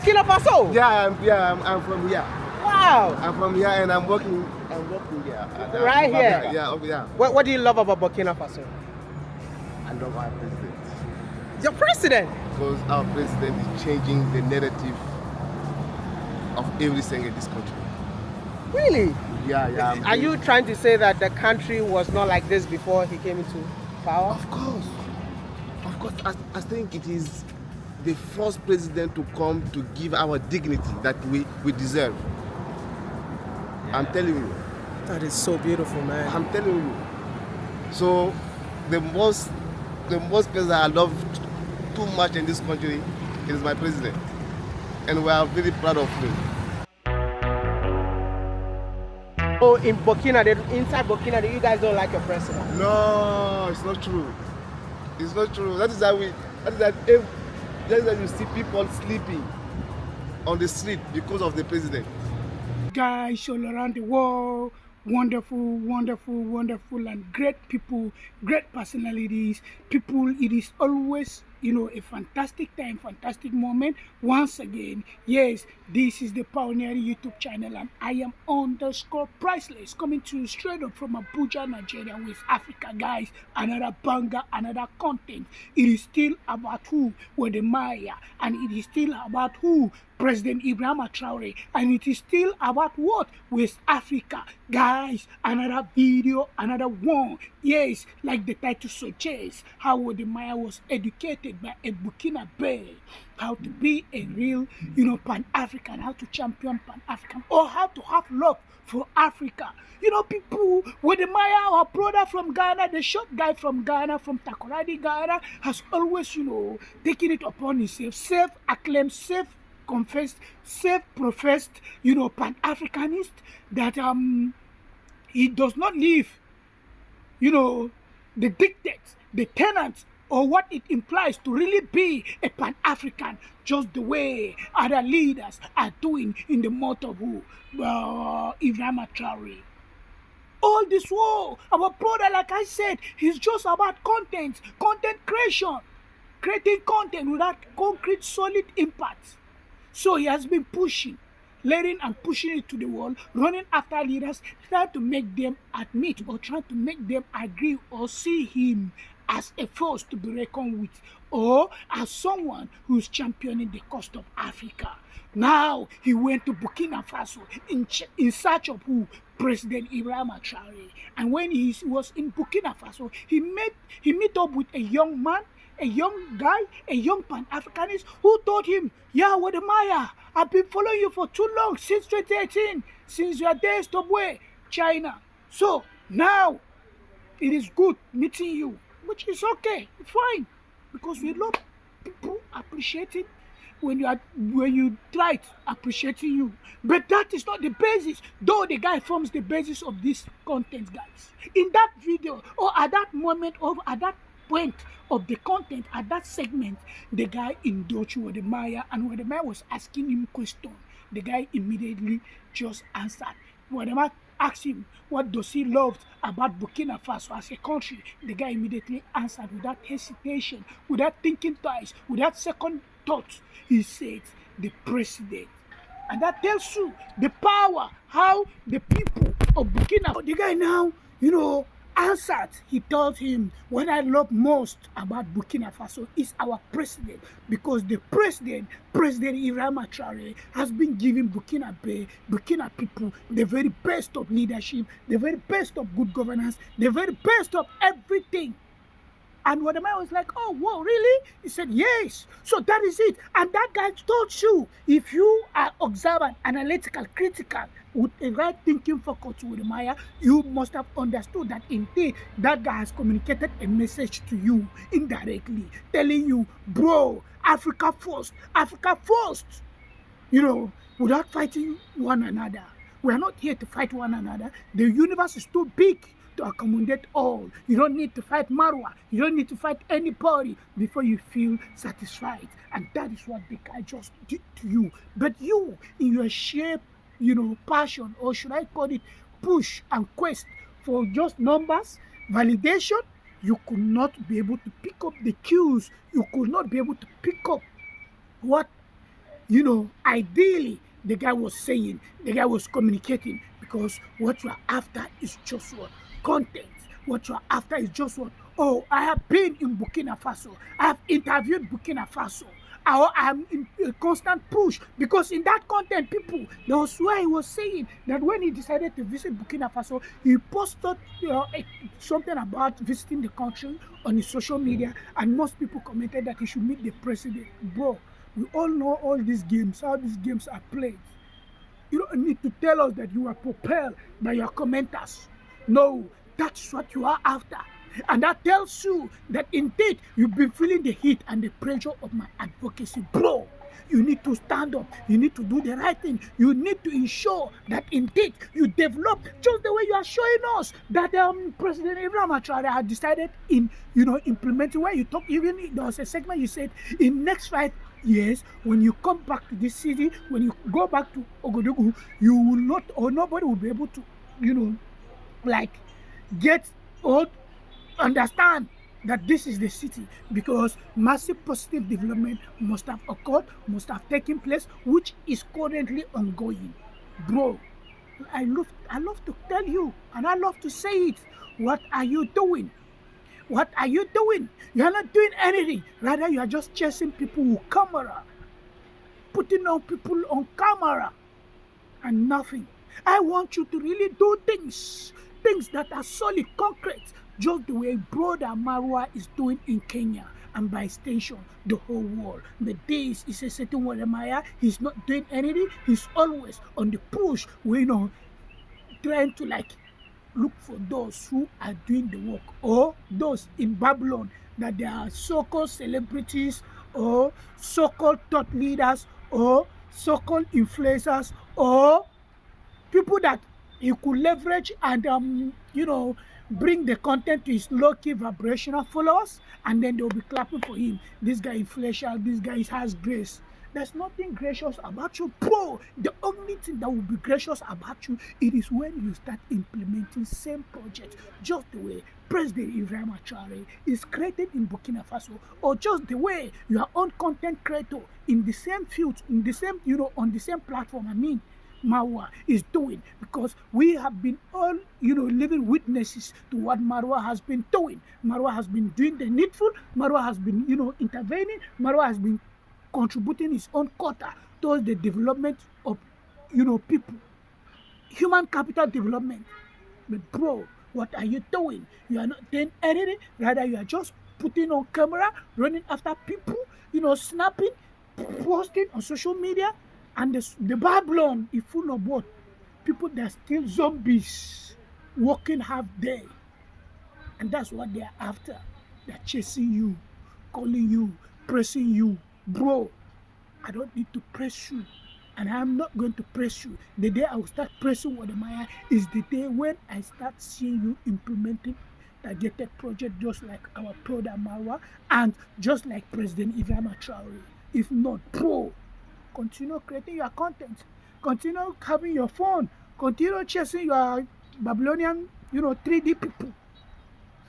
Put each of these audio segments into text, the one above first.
Burkina Faso? I'm from here. Wow. I'm from here and I'm working here. Right here? Yeah, over here. What do you love about Burkina Faso? I love our president. Your president? Because our president is changing the narrative of everything in this country. Really? Yeah. Are you trying to say that the country was not like this before he came into power? Of course. I think it is the first president to come to give our dignity that we deserve. I'm telling you. That is so beautiful, man. I'm telling you. So the most person I love too much in this country is my president, and we are very proud of him. Oh, in Burkina, inside Burkina, you guys don't like your president? No, it's not true. It's not true. That is that you see people sleeping on the street because of the president. Guys all around the world, wonderful, and great people, great personalities, people. It is always, a fantastic time, fantastic moment. Once again, yes, this is the Pioneer YouTube channel, and I am _priceless, coming to you straight up from Abuja, Nigeria, West Africa, guys. Another banger, another content. It is still about who Wode, and it is still about who President Ibrahim Traore, and it is still about what? West Africa, guys. Another video, another one. Yes, like the title suggests, how Wode was educated by a Burkinabe, how to be a real, Pan-African, how to champion Pan-African, or how to have love for Africa. People, Wode, our brother from Ghana, the short guy from Ghana, from Takoradi, Ghana, has always, taken it upon himself, self-acclaimed, self-confessed, self-professed, Pan-Africanist, that he does not live, the dictates, the tenets, or what it implies to really be a Pan-African, just the way other leaders are doing in the mouth of who? Ibrahim Traore. All this war, our brother, like I said, he's just about content creation, creating content without concrete, solid impact. So he has been pushing, letting and pushing it to the wall, running after leaders, trying to make them admit or trying to make them agree or see him as a force to be reckoned with, or as someone who's championing the cause of Africa. Now he went to Burkina Faso in search of who? President Ibrahim Traore. And when he was in Burkina Faso, he met up with a young man, a young guy, a young Pan-Africanist who told him, yeah, Wode, I've been following you for too long, since 2018, since your days to Wode, China. So now it is good meeting you, which is okay, fine, because we love people appreciating when you try appreciating you. But that is not the basis, though the guy forms the basis of this content, guys. In that video, or at that moment, or at that point of the content, at that segment, the guy indulged Wode, and Wode was asking him question. The guy immediately just answered. Wode asked him, what does he love about Burkina Faso as a country? The guy immediately answered without hesitation, without thinking twice, without second thought. He said, the president. And that tells you the power, how the people of Burkina, the guy now, answered. He told him, what I love most about Burkina Faso is our president, because the President Ibrahim Traore, has been giving Burkina people the very best of leadership, the very best of good governance, the very best of everything. And Wode was like, oh, whoa, really? He said, yes. So that is it. And that guy told you, if you are observant, analytical, critical, with a right thinking focus to Wode, you must have understood that indeed that guy has communicated a message to you indirectly, telling you, bro, Africa first, without fighting one another. We are not here to fight one another. The universe is too big to accommodate all. You don't need to fight Marwa. You don't need to fight anybody before you feel satisfied. And that is what the guy just did to you. But you, in your sheer, passion, or should I call it push and quest for just numbers, validation, you could not be able to pick up the cues. You could not be able to pick up what Ideally, the guy was saying, the guy was communicating, because what you are after is just what? Content. What you are after is just what? Oh, I have been in Burkina Faso. I have interviewed Burkina Faso. I'm in a constant push, because in that content, people, that was why he was saying that when he decided to visit Burkina Faso, he posted something about visiting the country on his social media, and most people commented that he should meet the president. Bro, we all know all these games, how these games are played. You don't need to tell us that you are propelled by your commenters. No, that's what you are after. And that tells you that indeed you've been feeling the heat and the pressure of my advocacy. Bro, you need to stand up. You need to do the right thing. You need to ensure that indeed you develop just the way you are showing us that President Ibrahim Traore had decided in implementing, where you talk, even there was a segment you said in next 5 years, when you come back to this city, when you go back to Ogodogu, you will not, or nobody will be able to, like, get or understand that this is the city, because massive positive development must have occurred, must have taken place, which is currently ongoing. Bro, I love to tell you, and I love to say it. What are you doing? What are you doing? You are not doing anything. Rather, you are just chasing people with camera, putting on people on camera, and nothing. I want you to really do things that are solid, concrete, just the way brother Marwa is doing in Kenya, and by extension, the whole world. The days is a certain Jeremiah, he's not doing anything, he's always on the push, trying to look for those who are doing the work, or those in Babylon that they are so-called celebrities, or so-called thought leaders, or so-called influencers, or people that he could leverage and bring the content to his low-key vibrational followers, and then they'll be clapping for him. This guy influential, this guy has grace. There's nothing gracious about you, bro. The only thing that will be gracious about you, it is when you start implementing same project, just the way President Ibrahim Traore is created in Burkina Faso, or just the way your own content creator in the same field, in the same, on the same platform, Marwa is doing, because we have been all, living witnesses to what Marwa has been doing. Marwa has been doing the needful. Marwa has been, intervening. Marwa has been contributing his own quota towards the development of, people, human capital development. But bro, what are you doing? You are not doing anything. Rather, you are just putting on camera, running after people, snapping, posting on social media. And the Babylon is full of what? People that are still zombies, working half day. And that's what they are after. They're chasing you, calling you, pressing you. Bro, I don't need to press you. And I'm not going to press you. The day I will start pressing Wodemaya is the day when I start seeing you implementing targeted project, just like our brother Marwa, and just like President Ibrahim Traore. If not, bro, continue creating your content, continue having your phone, continue chasing your Babylonian, 3D people.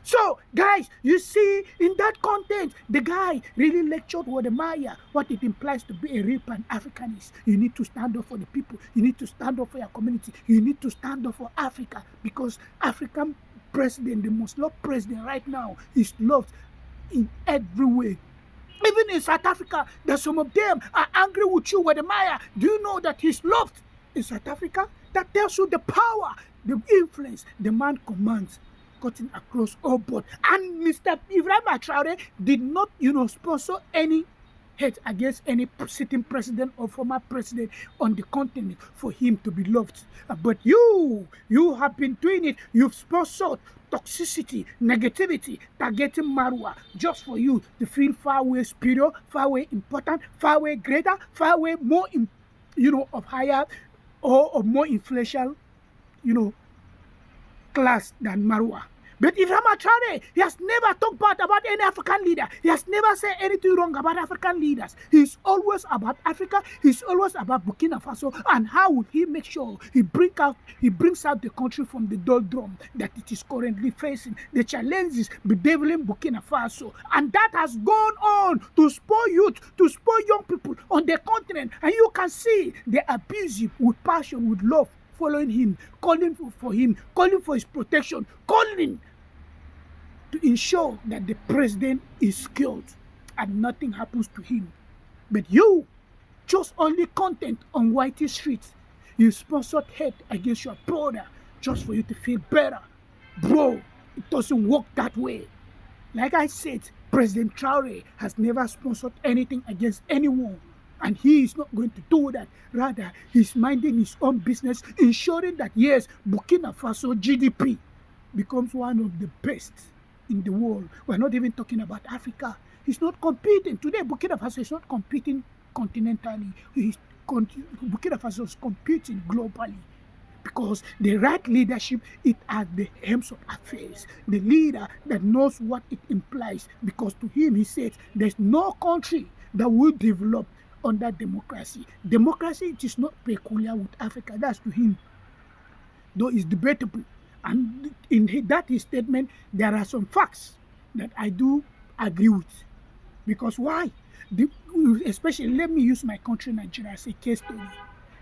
So, guys, you see, in that content, the guy really lectured Wodemaya what it implies to be a real Pan-Africanist. You need to stand up for the people. You need to stand up for your community. You need to stand up for Africa, because African president, the most loved president right now, is loved in every way. Even in South Africa, that some of them are angry with you, Wodemaya. Do you know that he's loved in South Africa? That tells you the power, the influence the man commands, cutting across all board. And Mr. Ibrahim Traore did not, sponsor any hate against any sitting president or former president on the continent for him to be loved. But you have been doing it. You've sponsored toxicity, negativity, targeting Marwa just for you to feel far away superior, far away important, far away greater, far away more, of higher or of more influential, class than Marwa. But Ibrahim Traore, he has never talked bad about any African leader. He has never said anything wrong about African leaders. He's always about Africa. He's always about Burkina Faso. And how will he make sure he brings out the country from the doldrum that it is currently facing, the challenges bedeviling Burkina Faso. And that has gone on to spoil youth, to spoil young people on the continent. And you can see they abuse him with passion, with love, following him, calling for him, calling for his protection, calling to ensure that the president is killed and nothing happens to him. But you, just only content on Whitey streets, you sponsored hate against your brother just for you to feel better. Bro, it doesn't work that way. Like I said, President Traore has never sponsored anything against anyone. And he is not going to do that. Rather, he's minding his own business, ensuring that, yes, Burkina Faso GDP becomes one of the best in the world. We're not even talking about Africa. He's not competing. Today, Burkina Faso is not competing continentally. Burkina Faso is competing globally. Because the right leadership is at the helms of affairs. The leader that knows what it implies. Because to him, he says, there's no country that will develop under democracy. Democracy, it is not peculiar with Africa. That's to him. Though it's debatable. And in that his statement, there are some facts that I do agree with. Because why? Especially, let me use my country, Nigeria, as a case study.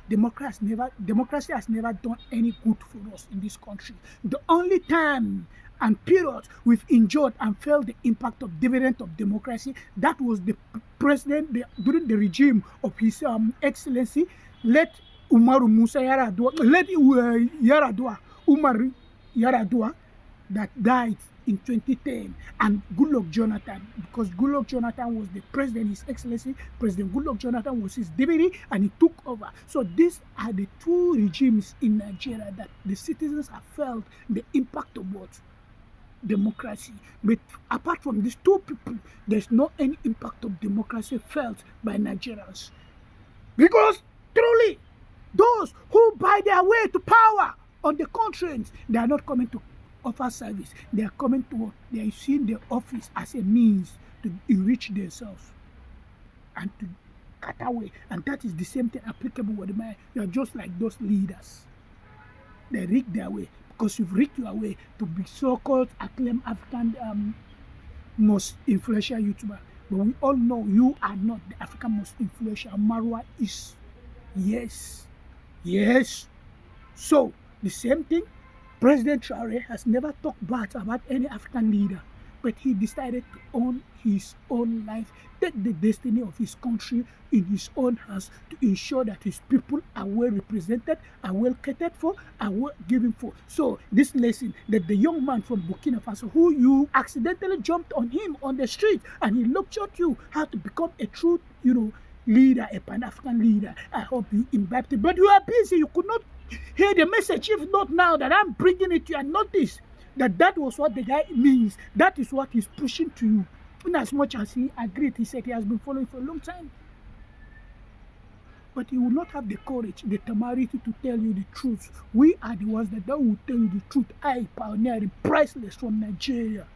Democracy has never done any good for us in this country. The only time and period we've enjoyed and felt the impact of dividend of democracy, that was the president during the regime of his excellency, let Umar Musa Yaradua, Umar Yaradua, that died in 2010, and Goodluck Jonathan, because Goodluck Jonathan was the president, His Excellency President Goodluck Jonathan was his deputy, and he took over. So these are the two regimes in Nigeria that the citizens have felt the impact of what? Democracy. But apart from these two people, there's no any impact of democracy felt by Nigerians. Because truly, those who buy their way to power on the continent, they are not coming to offer service. They are coming to work. They are seeing the office as a means to enrich themselves and to cut away. And that is the same thing applicable with the man. You are just like those leaders. They rig their way. Because you've rigged your way to be so-called acclaimed African most influential YouTuber. But we all know you are not the African most influential. Marwa is. Yes. Yes. So, the same thing, President Traore has never talked bad about any African leader, but he decided to own his own life, take the destiny of his country in his own hands to ensure that his people are well represented, are well catered for, are well given for. So this lesson that the young man from Burkina Faso, who you accidentally jumped on him on the street and he lectured you how to become a true, leader, a Pan-African leader. I hope you imbibed it. But you are busy. You could not hear the message. If not now that I'm bringing it to you and notice that was what the guy means. That is what he's pushing to you. In as much as he agreed, he said he has been following for a long time. But he will not have the courage, the temerity to tell you the truth. We are the ones that will tell you the truth. I, pioneer, priceless from Nigeria.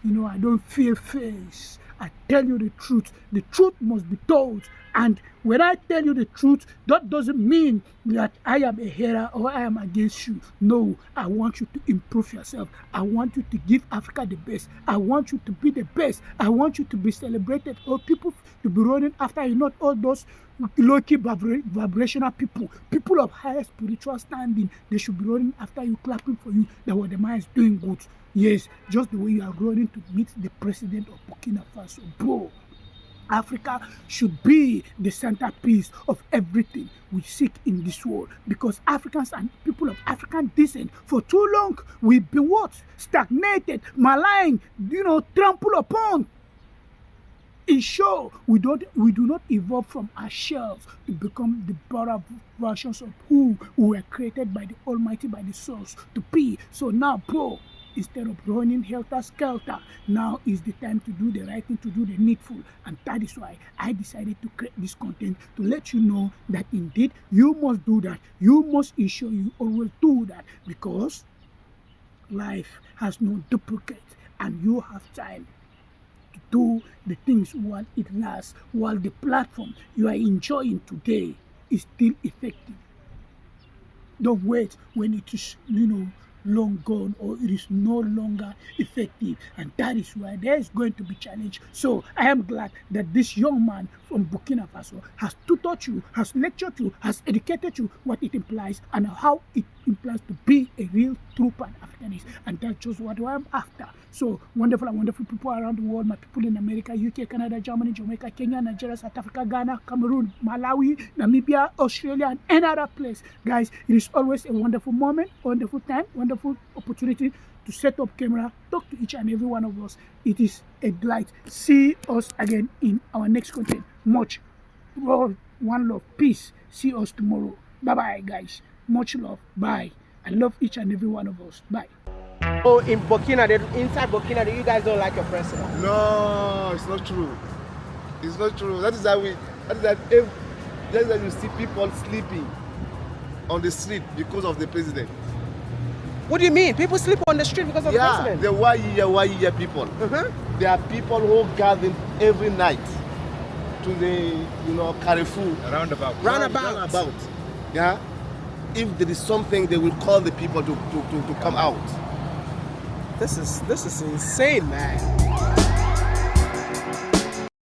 I don't fear face. I tell you the truth. The truth must be told. And when I tell you the truth, that doesn't mean that I am a hater or I am against you. No, I want you to improve yourself. I want you to give Africa the best. I want you to be the best. I want you to be celebrated. Or people to be running after you, not all those low-key vibrational people of higher spiritual standing. They should be running after you, clapping for you that what the man is doing good. Yes, just the way you are running to meet the president of Burkina Faso. Bro, Africa should be the centerpiece of everything we seek in this world, because Africans and people of African descent, for too long, we've been what? Stagnated, maligned, trampled upon. Ensure we do not evolve from our shells to become the better versions of who we were created by the Almighty, by the source to be. So now, bro, instead of running helter-skelter, now is the time to do the right thing, to do the needful. And that is why I decided to create this content, to let you know that indeed you must do that. You must ensure you always do that, because life has no duplicate, and you have time to do the things while it lasts, while the platform you are enjoying today is still effective. Don't wait when it is, long gone or it is no longer effective. And that is why there is going to be challenge. So I am glad that this young man from Burkina Faso has tutored you, has lectured you, has educated you what it implies and how it implies to be a real true Pan-Africanist. And that's just what I'm after. So wonderful and wonderful people around the world, my people in America, UK, Canada, Germany, Jamaica, Kenya, Nigeria, South Africa, Ghana, Cameroon, Malawi, Namibia, Australia, and any other place. Guys, it is always a wonderful moment, wonderful time, wonderful opportunity to set up camera, talk to each and every one of us. It is a delight. See us again in our next content. Much love, one love, peace. See us tomorrow. Bye-bye, guys. Much love. Bye. I love each and every one of us. Bye. Oh, in Burkina, inside Burkina, you guys don't like your president. No, it's not true. It's not true. That is how you see people sleeping on the street because of the president. What do you mean? People sleep on the street because of the president? The Wode people. There are people who gather every night to the Carrefour. Roundabout. Yeah. If there is something, they will call the people to come out. This is insane, man.